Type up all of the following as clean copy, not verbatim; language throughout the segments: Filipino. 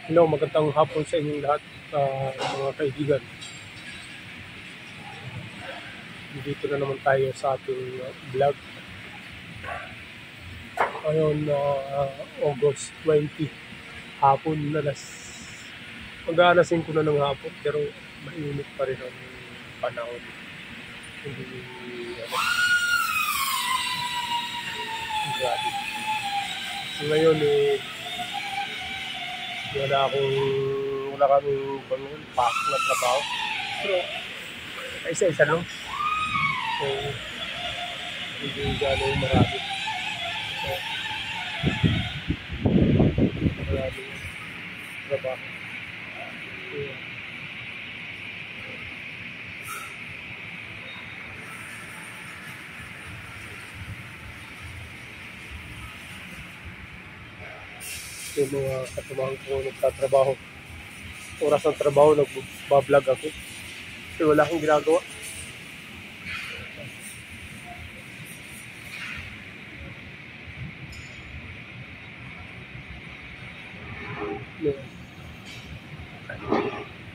Hello, magandang hapon sa inyong lahat, mga kaibigan. Dito na naman tayo sa ating vlog. Ngayon, August 20, hapon na mag-aalas 5 na ng hapon, pero mainit pa rin ang panahon. Hindi, ano, grabe. Ngayon, wala kaming pasok na trabaho. Pero, isa-isa lang. So, hindi gano'ng marami. So, maraming trabaho. So, yung mga kasamahan ko nagtatrabaho. Oras ng trabaho, nagbablog ako. Kasi wala akong ginagawa.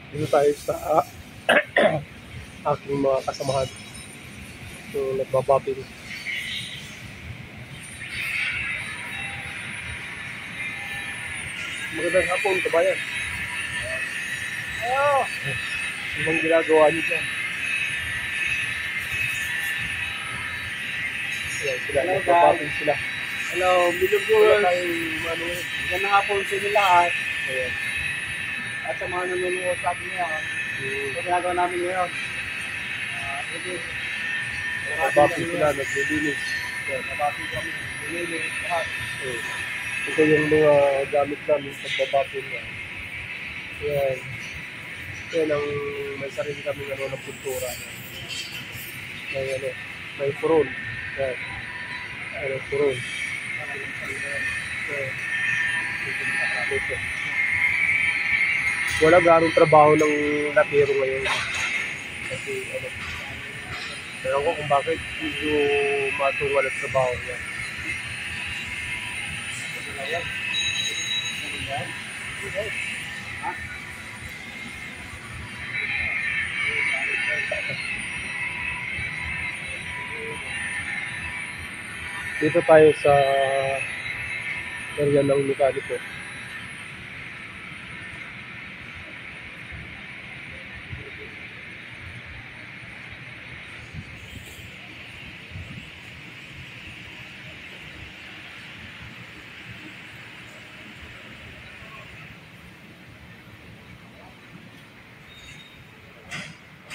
Dito tayo sa aking mga kasamahan. So, nagbabaping. Magandang hapon, kabayan. Anong ginagawa niyo dyan? Ayan sila, Hello, nagbabaping sila. Hello, Wala Bilugul. tayong ano, Magandang hapon sa inyo lahat. ayan. At sa mga nanonood sa atin ngayon. Ito ginagawa namin ngayon. Ito, Nagbabaping sila, naglilinis. Ayan. nabati kami. Nililis lahat. Ayan. Ito yung mga gamit namin sa pagbabaping niya. Ayan. Yan ang may sarili kami ng pintura. May ano, may purol. Yan. Ano, purol. Yan. Ito. Wala ganong trabaho ng latero ngayon. Kasi ano, pero ko kung bakit medyo matungal ang trabaho niya. Dito tayo sa area ng mekaniko.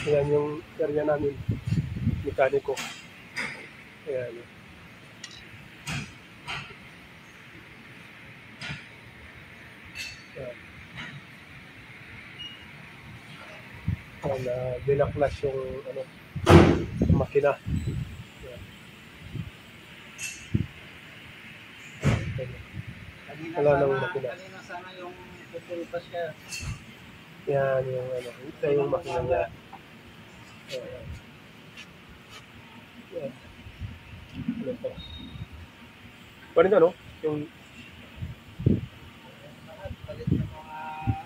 Ayan yung area namin, mekaniko. Ayan. Ayan. Ayan, binaklas yung ano, makina. Ayan. Wala nang makina. Kanina sana yung pupulpas siya. Yan yung ano, ito yung makina niya. Ayan. Ayan. Ano to? Ganito, no? Yung Palit ng mga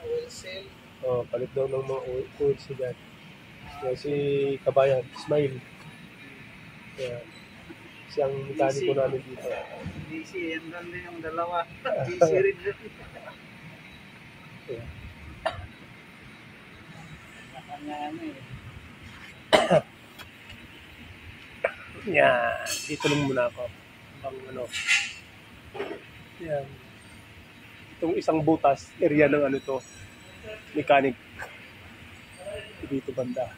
oil seal. palit daw ng mga oil si dyan. Yan si Kabayan, Smile. Ayan. Siyang mekaniko namin dito. DC, yan lang din yung dalawa. DC rin din. Ayan. Kanya ano eh. Yan. Dito lang muna ako. Ang ano. Yan. Itong isang butas, area ng ano to, mechanic. Dito banda.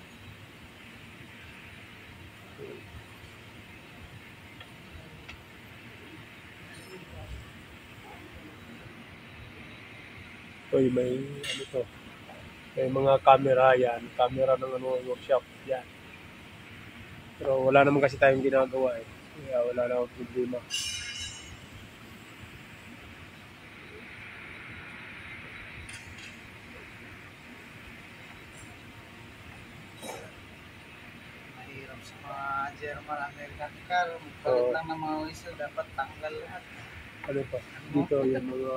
Ito may ano to. May mga camera yan. Camera ng ano, workshop. Yan. Pero wala naman kasi tayong ginagawa eh. Kaya wala na akong problema. Mahirap sa mga German American car. Palit lang ng mga whistle, dapat tanggal lahat. ano pa, dito yung mga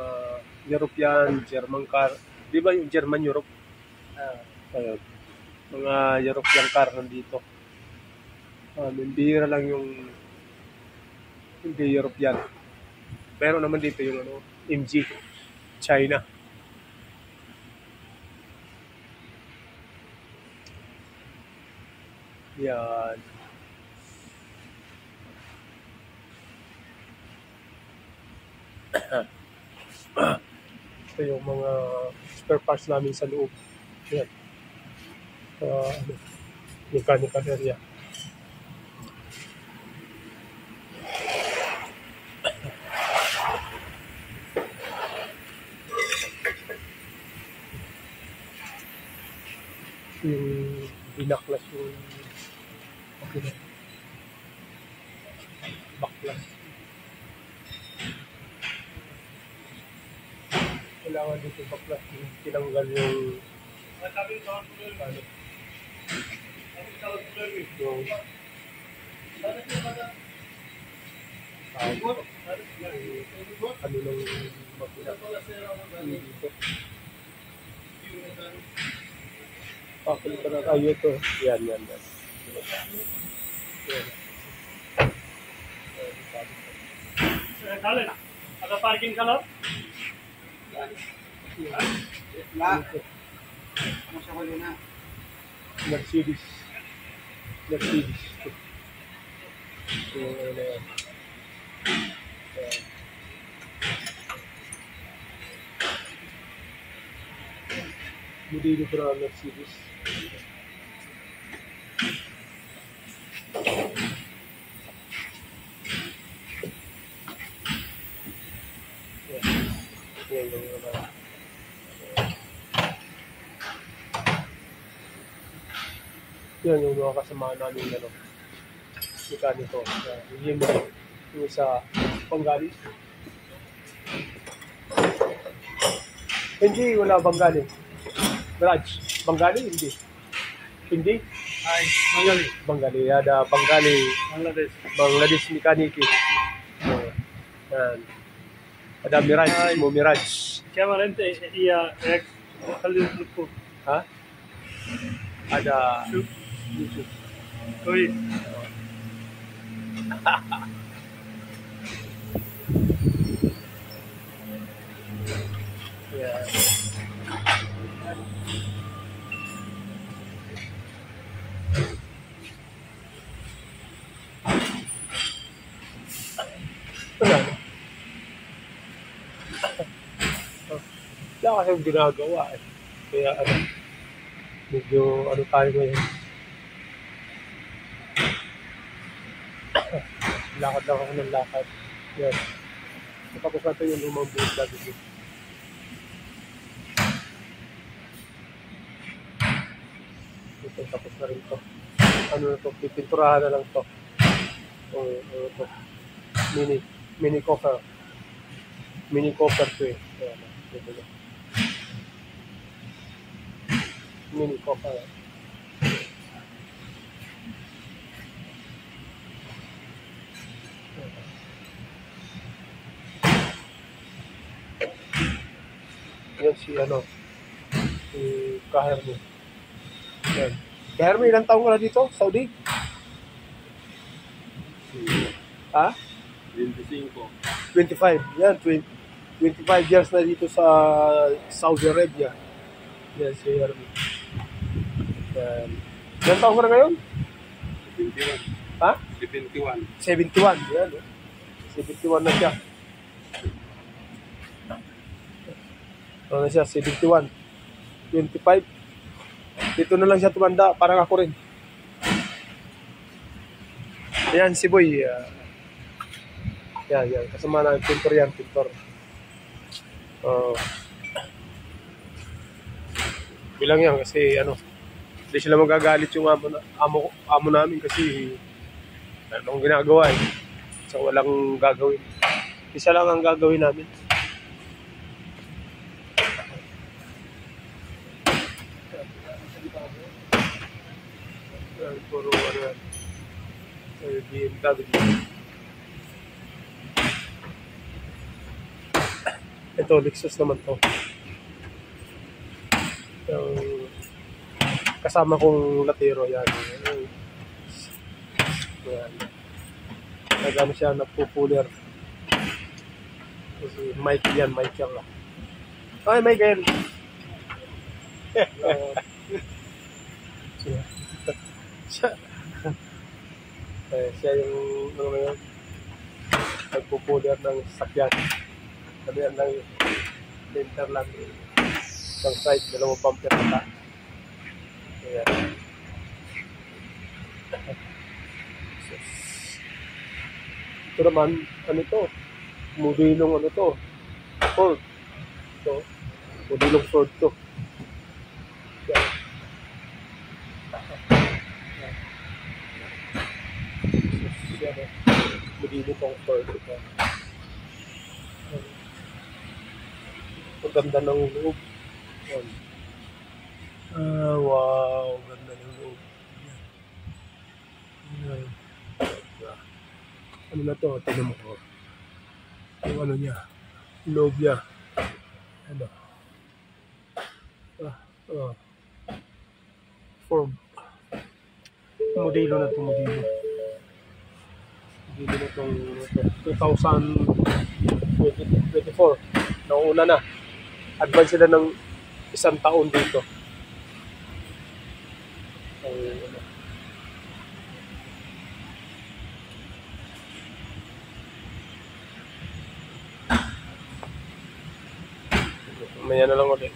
European, German car. Di ba yung German Europe? Ayun. Mga European car nandito. Bihira lang yung hindi European. Pero naman dito yung ano, MG, China. Yan. Ito yung mga spare parts namin sa loob. Yan. Ano, mechanical area. Yung binaklas yung okay na. Baklas. Kailangan dito baklas yung tinanggal yung ano, yung ano ng makina dito. Papalitan na tayo ito. Yan. Yan. Kalian, ada parking kalau? Ano siya huli na? Mercedes. Yung ano na yan. Modelo para Mercedes. Yan yung mga yan yung mga kasama namin ano, mekaniko. Yung sa Bengali. Hindi, wala Bengali. Raj, Bengali hindi. Hindi? Ay, Bengali. Bengali, ada Bengali, Bangladesh mekaniki. Yan. Ada Miraj, mo Miraj. Kemarin teh iya ek kali lupa. Ha? Ada YouTube. Koi. ya. Wala. Wala kasi yung ginagawa eh. Kaya ano, medyo ano tayo ngayon. Lakad lang ako ng lakad. Yan. Tapos natin yung lumang buong lagi dito. Ito, tapos na rin to. Ano na to? Pipinturahan na lang to. Ano to? Mini coffer. Mini coffer to eh. Ayan, ito na. Mini coffer. Yan si ano, si Kahermi. Yan. Kahermi, ilang taong ka na dito? Saudi? Ha? 25. 25. Yan, 25 years na dito sa Saudi Arabia. Yan si Kahermi. Yan. Ilang taong ka na ngayon? 71. Ha? 71. 71. Yan. 71 na siya. Ano na siya? 71. 25. Dito na lang siya tumanda. Parang ako rin. Ayan si Boy. Yan. Kasama na pintor yan. Pintor. Bilang yan kasi ano, hindi sila magagalit yung amo namin kasi anong ginagawa eh. So walang gagawin. Isa lang ang gagawin namin. Puro ano yan. BMW. Ito, Lexus naman to. Yung kasama kong latero yan. Yan. Nagano siya, nagpupuler. Kasi Mike yan, Mike yan. Ay, Michael! siya, siya, siya yung, ano na yun, nagpupuler ng sakyan. Sabi yan lang yung linter lang. Isang side, dalawang bumper na. Ayan. Ito naman, ano to? Mobilong ano to? Ford. Ito. Mobilong Ford to. Ayan. Ayan. Mobilong pang Ford ito. Ang ganda ng loob. Ayan. Wow, ganda ng loob. Ayan. Ano na to? Tignan mo ko. Yung ano niya. Loob niya. Ano? Form. Modelo na to, modelo. Modelo na itong 2024. Nauna na. Advance sila ng isang taon dito. Ano. Maya na lang ulit.